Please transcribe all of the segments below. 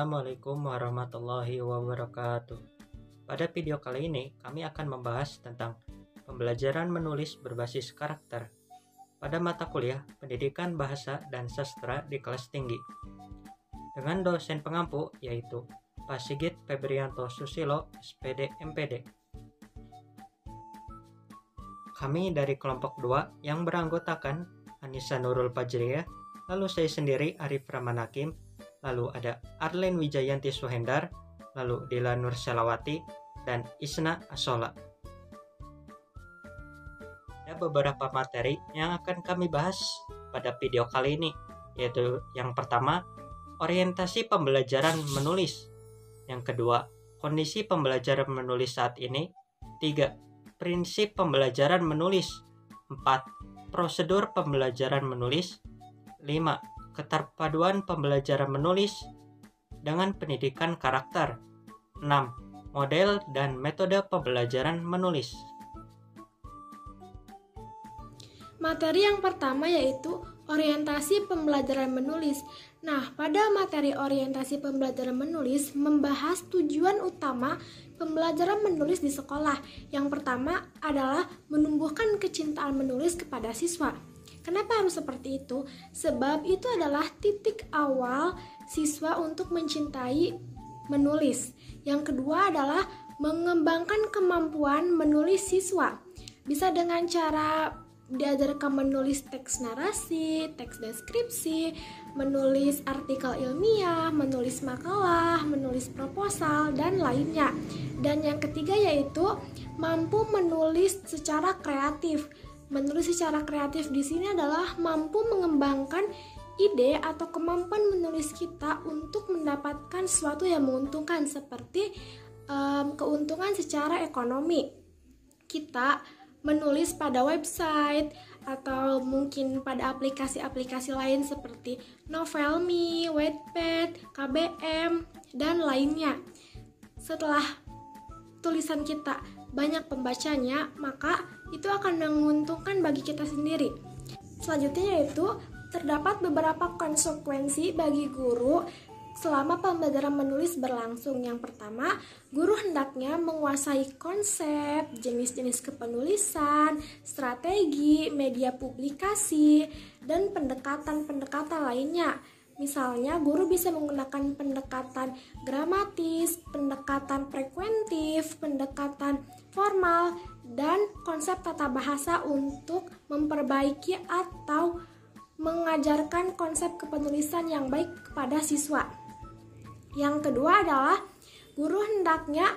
Assalamualaikum warahmatullahi wabarakatuh. Pada video kali ini, kami akan membahas tentang pembelajaran menulis berbasis karakter pada mata kuliah Pendidikan Bahasa dan Sastra di kelas tinggi. Dengan dosen pengampu yaitu Pak Sigit Febrianto Susilo, SPD MPD. Kami dari kelompok 2 yang beranggotakan Anissa Nurul Fajriyah, lalu saya sendiri Arif Rahman Hakim, lalu ada Arlen Wijayanti Suhendar, lalu Dila Nur Selawati, dan Isna Asola. Ada beberapa materi yang akan kami bahas pada video kali ini, yaitu yang pertama, orientasi pembelajaran menulis. Yang kedua, kondisi pembelajaran menulis saat ini. 3. Prinsip pembelajaran menulis. 4. Prosedur pembelajaran menulis. 5. Keterpaduan pembelajaran menulis dengan pendidikan karakter. 6. Model dan metode pembelajaran menulis. Materi yang pertama yaitu orientasi pembelajaran menulis. Nah, pada materi orientasi pembelajaran menulis membahas tujuan utama pembelajaran menulis di sekolah. Yang pertama adalah menumbuhkan kecintaan menulis kepada siswa. Kenapa harus seperti itu? Sebab itu adalah titik awal siswa untuk mencintai menulis. Yang kedua adalah mengembangkan kemampuan menulis siswa. Bisa dengan cara diajarkan menulis teks narasi, teks deskripsi, menulis artikel ilmiah, menulis makalah, menulis proposal, dan lainnya. Dan yang ketiga yaitu mampu menulis secara kreatif. Menulis secara kreatif di sini adalah mampu mengembangkan ide atau kemampuan menulis kita untuk mendapatkan sesuatu yang menguntungkan, seperti keuntungan secara ekonomi. Kita menulis pada website atau mungkin pada aplikasi-aplikasi lain seperti Novelme, Wattpad, KBM, dan lainnya. Setelah tulisan kita banyak pembacanya, maka itu akan menguntungkan bagi kita sendiri. Selanjutnya yaitu terdapat beberapa konsekuensi bagi guru selama pembelajaran menulis berlangsung. Yang pertama, guru hendaknya menguasai konsep, jenis-jenis kepenulisan, strategi, media publikasi, dan pendekatan-pendekatan lainnya. Misalnya, guru bisa menggunakan pendekatan gramatis, pendekatan frekuentif, pendekatan formal, dan konsep tata bahasa untuk memperbaiki atau mengajarkan konsep kepenulisan yang baik kepada siswa. Yang kedua adalah guru hendaknya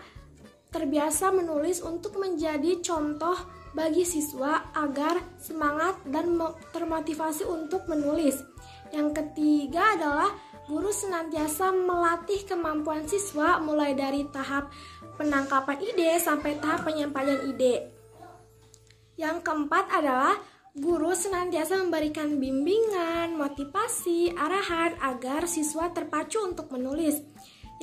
terbiasa menulis untuk menjadi contoh bagi siswa agar semangat dan termotivasi untuk menulis. Yang ketiga adalah guru senantiasa melatih kemampuan siswa mulai dari tahap penangkapan ide sampai tahap penyampaian ide. Yang keempat adalah guru senantiasa memberikan bimbingan, motivasi, arahan agar siswa terpacu untuk menulis.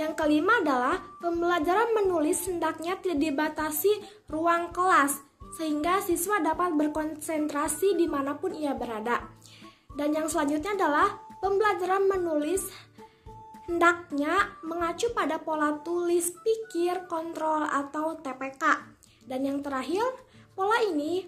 Yang kelima adalah pembelajaran menulis hendaknya tidak dibatasi ruang kelas, sehingga siswa dapat berkonsentrasi dimanapun ia berada. Dan yang selanjutnya adalah pembelajaran menulis hendaknya mengacu pada pola tulis, pikir, kontrol, atau TPK. Dan yang terakhir, pola ini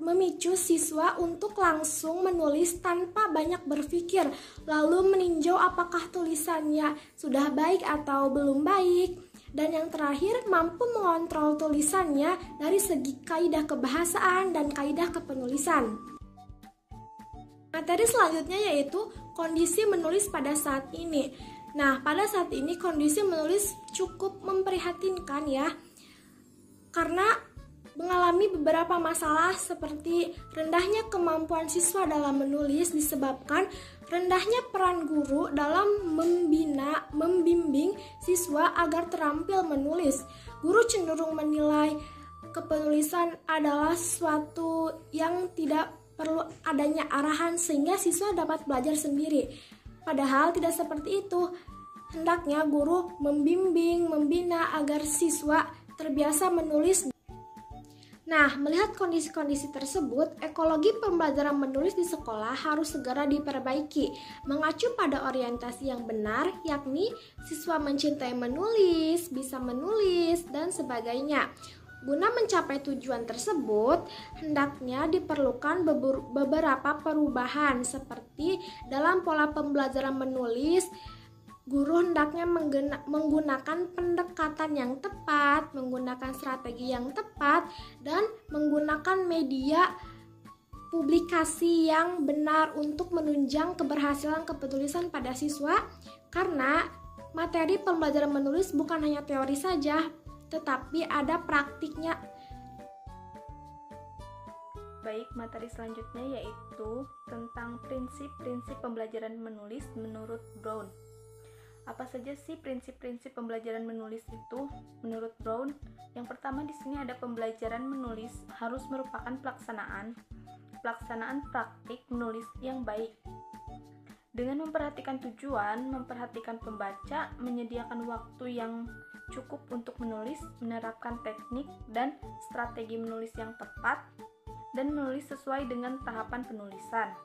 memicu siswa untuk langsung menulis tanpa banyak berpikir, lalu meninjau apakah tulisannya sudah baik atau belum baik. Dan yang terakhir, mampu mengontrol tulisannya dari segi kaidah kebahasaan dan kaidah kepenulisan. Materi selanjutnya yaitu kondisi menulis pada saat ini. Nah, pada saat ini kondisi menulis cukup memprihatinkan ya, karena mengalami beberapa masalah seperti rendahnya kemampuan siswa dalam menulis disebabkan rendahnya peran guru dalam membimbing siswa agar terampil menulis. Guru cenderung menilai kepenulisan adalah sesuatu yang tidak perlu adanya arahan sehingga siswa dapat belajar sendiri. Padahal tidak seperti itu. Hendaknya guru membimbing, membina agar siswa terbiasa menulis. Nah, melihat kondisi-kondisi tersebut, ekologi pembelajaran menulis di sekolah harus segera diperbaiki, mengacu pada orientasi yang benar, yakni siswa mencintai menulis, bisa menulis, dan sebagainya. Guna mencapai tujuan tersebut, hendaknya diperlukan beberapa perubahan seperti dalam pola pembelajaran menulis. Guru hendaknya menggunakan pendekatan yang tepat, menggunakan strategi yang tepat, dan menggunakan media publikasi yang benar untuk menunjang keberhasilan kepenulisan pada siswa, karena materi pembelajaran menulis bukan hanya teori saja, tetapi ada praktiknya. Baik, materi selanjutnya yaitu tentang prinsip-prinsip pembelajaran menulis menurut Brown. Apa saja sih prinsip-prinsip pembelajaran menulis itu menurut Brown? Yang pertama di sini ada pembelajaran menulis harus merupakan pelaksanaan praktik menulis yang baik. Dengan memperhatikan tujuan, memperhatikan pembaca, menyediakan waktu yang cukup untuk menulis, menerapkan teknik dan strategi menulis yang tepat, dan menulis sesuai dengan tahapan penulisan.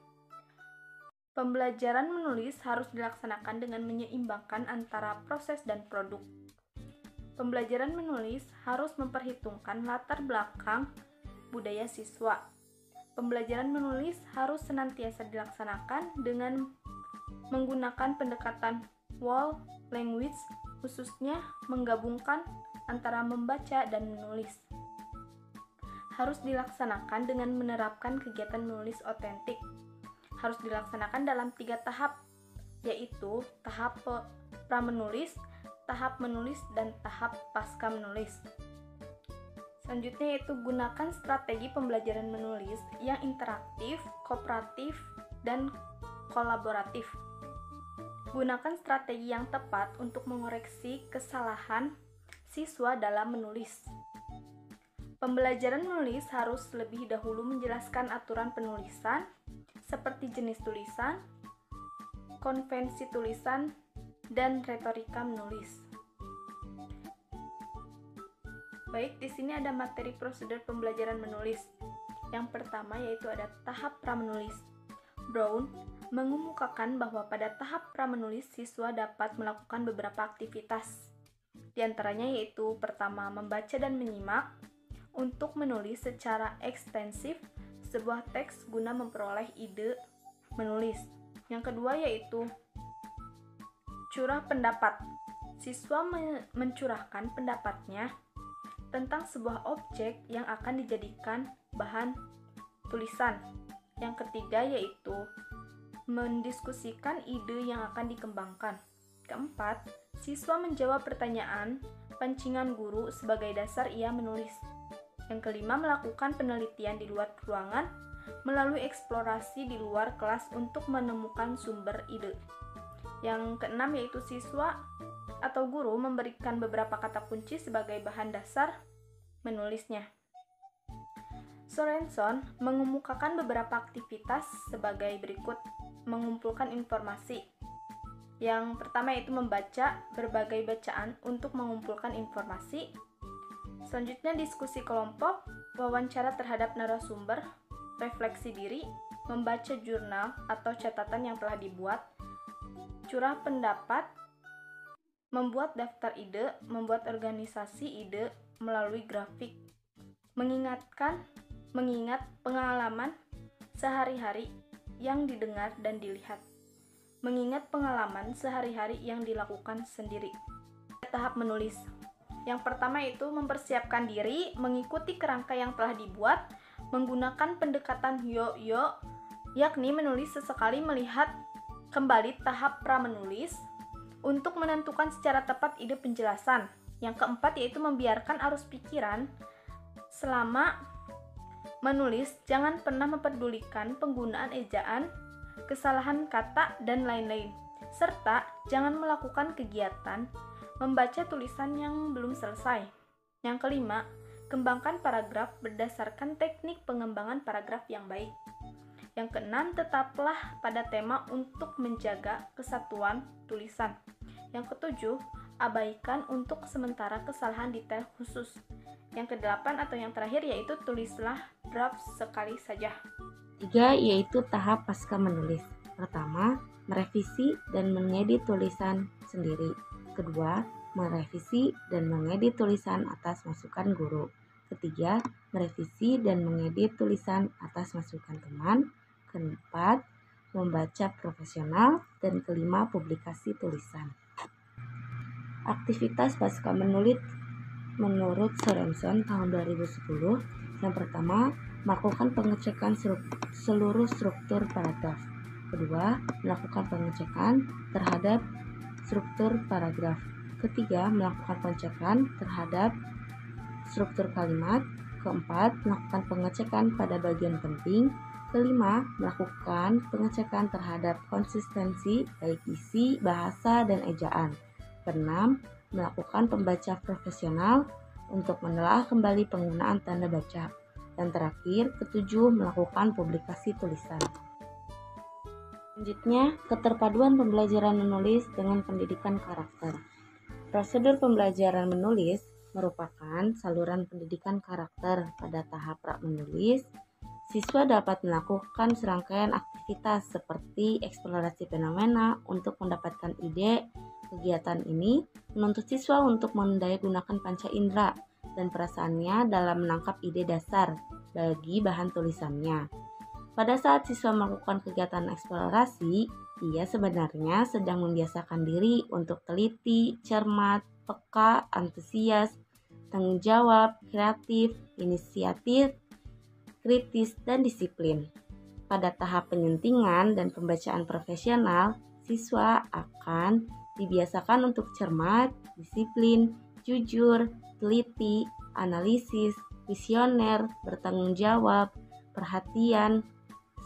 Pembelajaran menulis harus dilaksanakan dengan menyeimbangkan antara proses dan produk. Pembelajaran menulis harus memperhitungkan latar belakang budaya siswa. Pembelajaran menulis harus senantiasa dilaksanakan dengan menggunakan pendekatan whole language, khususnya menggabungkan antara membaca dan menulis. Harus dilaksanakan dengan menerapkan kegiatan menulis otentik. Harus dilaksanakan dalam 3 tahap, yaitu tahap pra-menulis, tahap menulis, dan tahap pasca menulis. Selanjutnya yaitu gunakan strategi pembelajaran menulis yang interaktif, kooperatif, dan kolaboratif. Gunakan strategi yang tepat untuk mengoreksi kesalahan siswa dalam menulis. Pembelajaran menulis harus lebih dahulu menjelaskan aturan penulisan, seperti jenis tulisan, konvensi tulisan, dan retorika menulis. Baik, di sini ada materi prosedur pembelajaran menulis. Yang pertama yaitu ada tahap pra-menulis. Brown mengemukakan bahwa pada tahap pra-menulis siswa dapat melakukan beberapa aktivitas. Di antaranya yaitu pertama, membaca dan menyimak untuk menulis secara ekstensif sebuah teks guna memperoleh ide menulis. Yang kedua yaitu curah pendapat. Siswa mencurahkan pendapatnya tentang sebuah objek yang akan dijadikan bahan tulisan. Yang ketiga yaitu mendiskusikan ide yang akan dikembangkan. Keempat, siswa menjawab pertanyaan pancingan guru sebagai dasar ia menulis. Yang kelima, melakukan penelitian di luar ruangan melalui eksplorasi di luar kelas untuk menemukan sumber ide. Yang keenam yaitu siswa atau guru memberikan beberapa kata kunci sebagai bahan dasar menulisnya. Sorenson mengemukakan beberapa aktivitas sebagai berikut: mengumpulkan informasi. Yang pertama yaitu membaca berbagai bacaan untuk mengumpulkan informasi. Selanjutnya diskusi kelompok, wawancara terhadap narasumber, refleksi diri, membaca jurnal atau catatan yang telah dibuat, curah pendapat, membuat daftar ide, membuat organisasi ide melalui grafik, mengingat pengalaman sehari-hari yang didengar dan dilihat, mengingat pengalaman sehari-hari yang dilakukan sendiri. Tahap menulis. Yang pertama itu mempersiapkan diri, mengikuti kerangka yang telah dibuat, menggunakan pendekatan yo-yo, yakni menulis sesekali, melihat kembali tahap pra-menulis untuk menentukan secara tepat ide penjelasan. Yang keempat yaitu membiarkan arus pikiran selama menulis, jangan pernah memperdulikan penggunaan ejaan, kesalahan kata, dan lain-lain, serta jangan melakukan kegiatan membaca tulisan yang belum selesai. Yang kelima, kembangkan paragraf berdasarkan teknik pengembangan paragraf yang baik. Yang keenam, tetaplah pada tema untuk menjaga kesatuan tulisan. Yang ketujuh, abaikan untuk sementara kesalahan detail khusus. Yang kedelapan atau yang terakhir yaitu tulislah draft sekali saja. 3 yaitu tahap pasca menulis. Pertama, merevisi dan mengedit tulisan sendiri. Kedua, merevisi dan mengedit tulisan atas masukan guru. Ketiga, merevisi dan mengedit tulisan atas masukan teman. Keempat, membaca profesional. Dan kelima, publikasi tulisan. Aktivitas pasca menulis menurut Sorensen tahun 2010, yang pertama, melakukan pengecekan seluruh struktur paragraf. Kedua, melakukan pengecekan terhadap struktur paragraf. Ketiga, melakukan pengecekan terhadap struktur kalimat. Keempat, melakukan pengecekan pada bagian penting. Kelima, melakukan pengecekan terhadap konsistensi baik isi, bahasa, dan ejaan. Keenam, melakukan pembaca profesional untuk menelaah kembali penggunaan tanda baca. Dan terakhir, ketujuh, melakukan publikasi tulisan. Selanjutnya, keterpaduan pembelajaran menulis dengan pendidikan karakter. Prosedur pembelajaran menulis merupakan saluran pendidikan karakter. Pada tahap pra-menulis, siswa dapat melakukan serangkaian aktivitas seperti eksplorasi fenomena untuk mendapatkan ide. Kegiatan ini menuntut siswa untuk mendayagunakan panca indera dan perasaannya dalam menangkap ide dasar bagi bahan tulisannya. Pada saat siswa melakukan kegiatan eksplorasi, ia sebenarnya sedang membiasakan diri untuk teliti, cermat, peka, antusias, tanggung jawab, kreatif, inisiatif, kritis, dan disiplin. Pada tahap penyuntingan dan pembacaan profesional, siswa akan dibiasakan untuk cermat, disiplin, jujur, teliti, analisis, visioner, bertanggung jawab, perhatian,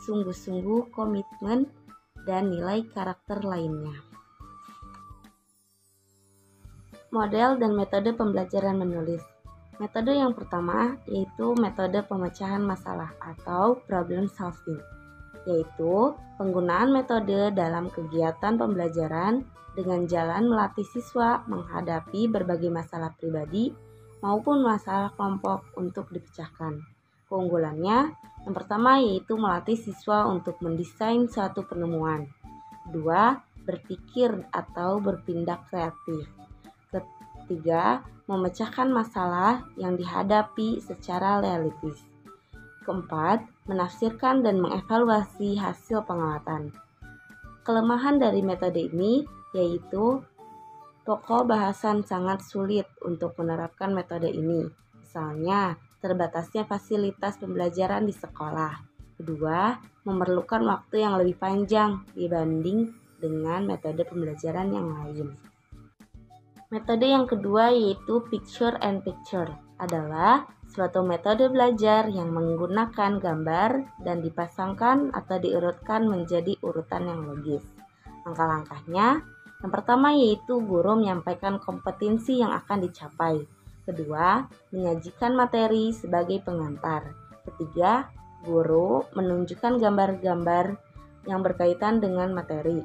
sungguh-sungguh, komitmen, dan nilai karakter lainnya. Model dan metode pembelajaran menulis. Metode yang pertama yaitu metode pemecahan masalah atau problem solving, yaitu penggunaan metode dalam kegiatan pembelajaran dengan jalan melatih siswa menghadapi berbagai masalah pribadi maupun masalah kelompok untuk dipecahkan. Keunggulannya, yang pertama yaitu melatih siswa untuk mendesain suatu penemuan. Kedua, berpikir atau bertindak kreatif. Ketiga, memecahkan masalah yang dihadapi secara realistis. Keempat, menafsirkan dan mengevaluasi hasil pengamatan. Kelemahan dari metode ini yaitu pokok bahasan sangat sulit untuk menerapkan metode ini. Misalnya, terbatasnya fasilitas pembelajaran di sekolah. Kedua, memerlukan waktu yang lebih panjang dibanding dengan metode pembelajaran yang lain. Metode yang kedua yaitu picture and picture adalah suatu metode belajar yang menggunakan gambar dan dipasangkan atau diurutkan menjadi urutan yang logis. Langkah-langkahnya, yang pertama yaitu guru menyampaikan kompetensi yang akan dicapai. Kedua, menyajikan materi sebagai pengantar. Ketiga, guru menunjukkan gambar-gambar yang berkaitan dengan materi.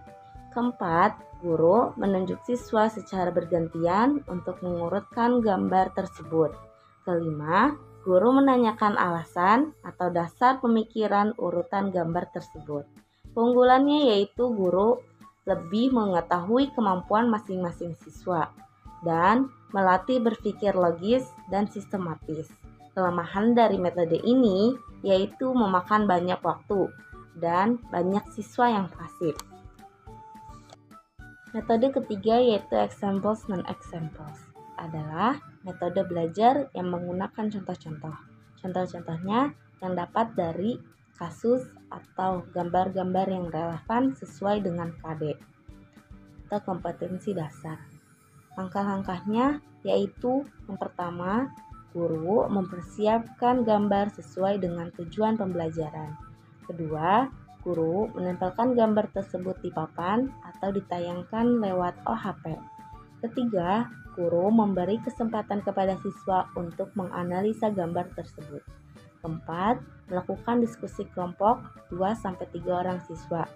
Keempat, guru menunjuk siswa secara bergantian untuk mengurutkan gambar tersebut. Kelima, guru menanyakan alasan atau dasar pemikiran urutan gambar tersebut. Keunggulannya yaitu guru lebih mengetahui kemampuan masing-masing siswa dan melatih berpikir logis dan sistematis. Kelemahan dari metode ini yaitu memakan banyak waktu dan banyak siswa yang pasif. Metode ketiga yaitu examples non-examples adalah metode belajar yang menggunakan contoh-contoh. Contoh-contohnya yang dapat dari kasus atau gambar-gambar yang relevan sesuai dengan KD atau kompetensi dasar. Langkah-langkahnya yaitu yang pertama, guru mempersiapkan gambar sesuai dengan tujuan pembelajaran. Kedua, guru menempelkan gambar tersebut di papan atau ditayangkan lewat OHP. Ketiga, guru memberi kesempatan kepada siswa untuk menganalisa gambar tersebut. Keempat, melakukan diskusi kelompok 2-3 orang siswa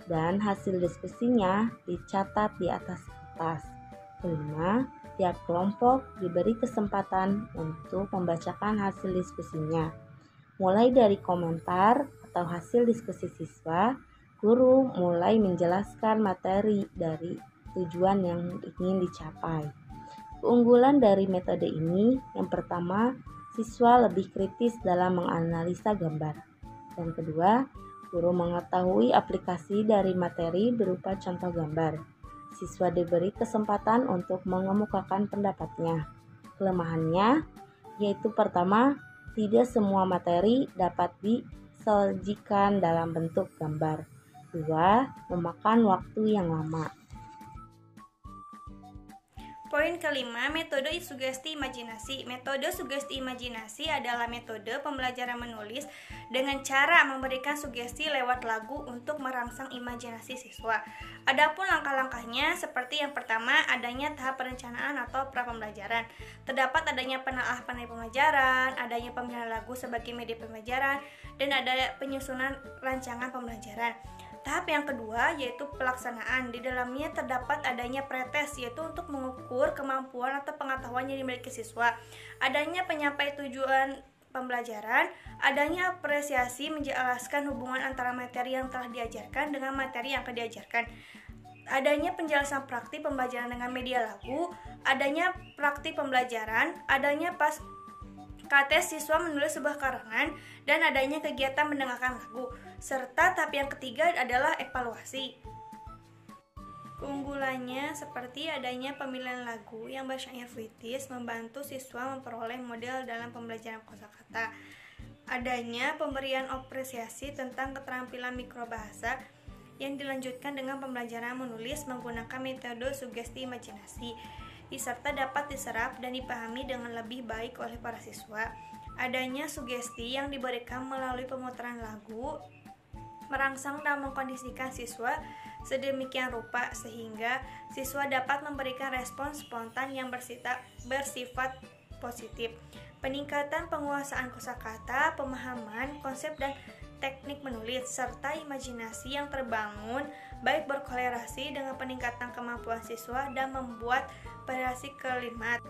dan hasil diskusinya dicatat di atas kertas. Kelima, Setiap kelompok diberi kesempatan untuk membacakan hasil diskusinya. Mulai dari komentar atau hasil diskusi siswa, guru mulai menjelaskan materi dari tujuan yang ingin dicapai. Keunggulan dari metode ini, yang pertama, siswa lebih kritis dalam menganalisa gambar. Dan kedua, guru mengetahui aplikasi dari materi berupa contoh gambar. Siswa diberi kesempatan untuk mengemukakan pendapatnya. Kelemahannya, yaitu pertama, tidak semua materi dapat disajikan dalam bentuk gambar. Dua, memakan waktu yang lama. Poin kelima, metode sugesti imajinasi. Metode sugesti imajinasi adalah metode pembelajaran menulis dengan cara memberikan sugesti lewat lagu untuk merangsang imajinasi siswa. Adapun langkah-langkahnya seperti yang pertama, adanya tahap perencanaan atau pra-pembelajaran. Terdapat adanya penelaah pembelajaran, adanya pemilihan lagu sebagai media pembelajaran, dan ada penyusunan rancangan pembelajaran. Tahap yang kedua yaitu pelaksanaan. Di dalamnya terdapat adanya pretest, yaitu untuk mengukur kemampuan atau pengetahuan yang dimiliki siswa, adanya penyampaian tujuan pembelajaran, adanya apresiasi menjelaskan hubungan antara materi yang telah diajarkan dengan materi yang akan diajarkan, adanya penjelasan praktik pembelajaran dengan media lagu, adanya praktik pembelajaran, adanya KT siswa menulis sebuah karangan, dan adanya kegiatan mendengarkan lagu, serta tahap yang ketiga adalah evaluasi. Keunggulannya seperti adanya pemilihan lagu yang bersyair puitis membantu siswa memperoleh model dalam pembelajaran kosakata, adanya pemberian apresiasi tentang keterampilan mikrobahasa yang dilanjutkan dengan pembelajaran menulis menggunakan metode sugesti imajinasi, serta dapat diserap dan dipahami dengan lebih baik oleh para siswa. Adanya sugesti yang diberikan melalui pemutaran lagu merangsang dan mengkondisikan siswa sedemikian rupa sehingga siswa dapat memberikan respon spontan yang bersifat positif. Peningkatan penguasaan kosakata, pemahaman, konsep dan teknik menulis, serta imajinasi yang terbangun baik berkorelasi dengan peningkatan kemampuan siswa dan membuat variasi kalimat.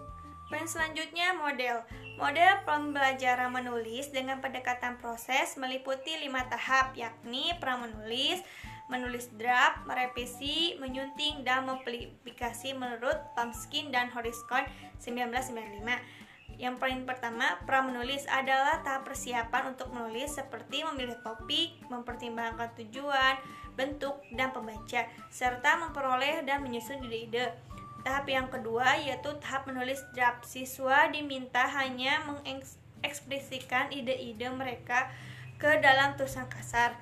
Poin selanjutnya, model. Model pembelajaran menulis dengan pendekatan proses meliputi 5 tahap, yakni pra-menulis, menulis draft, merevisi, menyunting, dan mempublikasi menurut Tomskin dan Horskon 1995. Yang paling pertama, pra-menulis adalah tahap persiapan untuk menulis seperti memilih topik, mempertimbangkan tujuan, bentuk, dan pembaca, serta memperoleh dan menyusun ide-ide. Tahap yang kedua yaitu tahap menulis draft. Siswa diminta hanya mengekspresikan ide-ide mereka ke dalam tulisan kasar.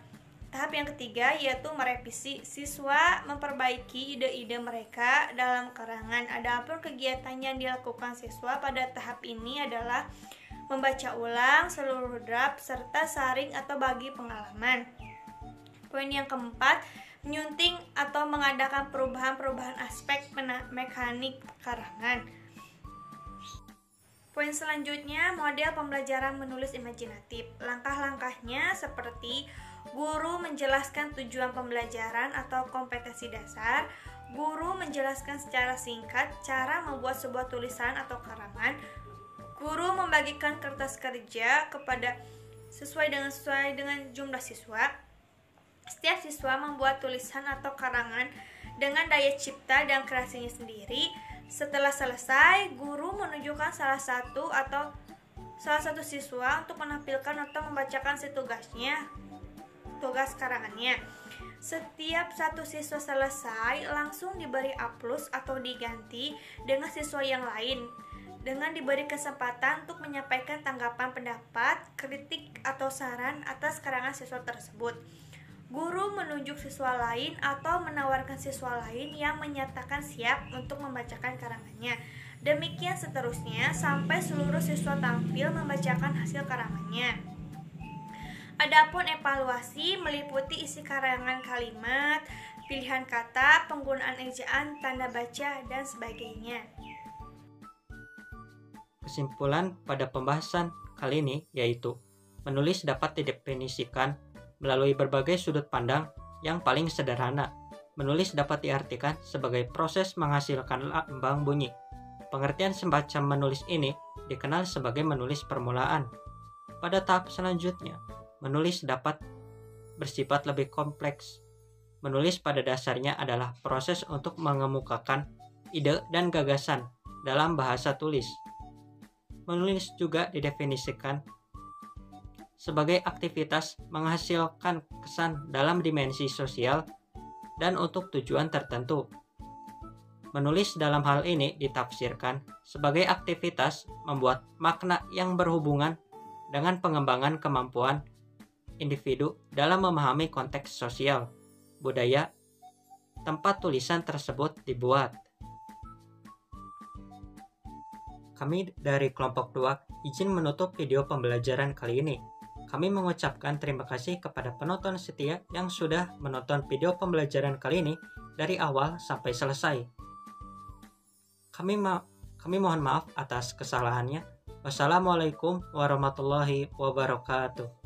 Tahap yang ketiga yaitu merevisi. Siswa memperbaiki ide-ide mereka dalam karangan. Adapun kegiatan yang dilakukan siswa pada tahap ini adalah membaca ulang seluruh draft serta saring atau bagi pengalaman. Poin yang keempat, menyunting atau mengadakan perubahan-perubahan aspek mekanik karangan. Poin selanjutnya, model pembelajaran menulis imajinatif. Langkah-langkahnya seperti guru menjelaskan tujuan pembelajaran atau kompetensi dasar, guru menjelaskan secara singkat cara membuat sebuah tulisan atau karangan, guru membagikan kertas kerja kepada sesuai dengan jumlah siswa. Setiap siswa membuat tulisan atau karangan dengan daya cipta dan kreasinya sendiri. Setelah selesai, guru menunjukkan salah satu siswa untuk menampilkan atau membacakan tugas karangannya. Setiap satu siswa selesai, langsung diberi A+ atau diganti dengan siswa yang lain, dengan diberi kesempatan untuk menyampaikan tanggapan, pendapat, kritik, atau saran atas karangan siswa tersebut. Guru menunjuk siswa lain atau menawarkan siswa lain yang menyatakan siap untuk membacakan karangannya. Demikian seterusnya sampai seluruh siswa tampil membacakan hasil karangannya. Adapun evaluasi meliputi isi karangan kalimat, pilihan kata, penggunaan ejaan, tanda baca, dan sebagainya. Kesimpulan pada pembahasan kali ini yaitu menulis dapat didefinisikan melalui berbagai sudut pandang. Yang paling sederhana, menulis dapat diartikan sebagai proses menghasilkan lambang bunyi. Pengertian semacam menulis ini dikenal sebagai menulis permulaan. Pada tahap selanjutnya, menulis dapat bersifat lebih kompleks. Menulis pada dasarnya adalah proses untuk mengemukakan ide dan gagasan dalam bahasa tulis. Menulis juga didefinisikan sebagai aktivitas menghasilkan kesan dalam dimensi sosial dan untuk tujuan tertentu. Menulis dalam hal ini ditafsirkan sebagai aktivitas membuat makna yang berhubungan dengan pengembangan kemampuan individu dalam memahami konteks sosial, budaya, tempat tulisan tersebut dibuat. Kami dari kelompok 2 izin menutup video pembelajaran kali ini. Kami mengucapkan terima kasih kepada penonton setia yang sudah menonton video pembelajaran kali ini dari awal sampai selesai. Kami mohon maaf atas kesalahannya. Wassalamualaikum warahmatullahi wabarakatuh.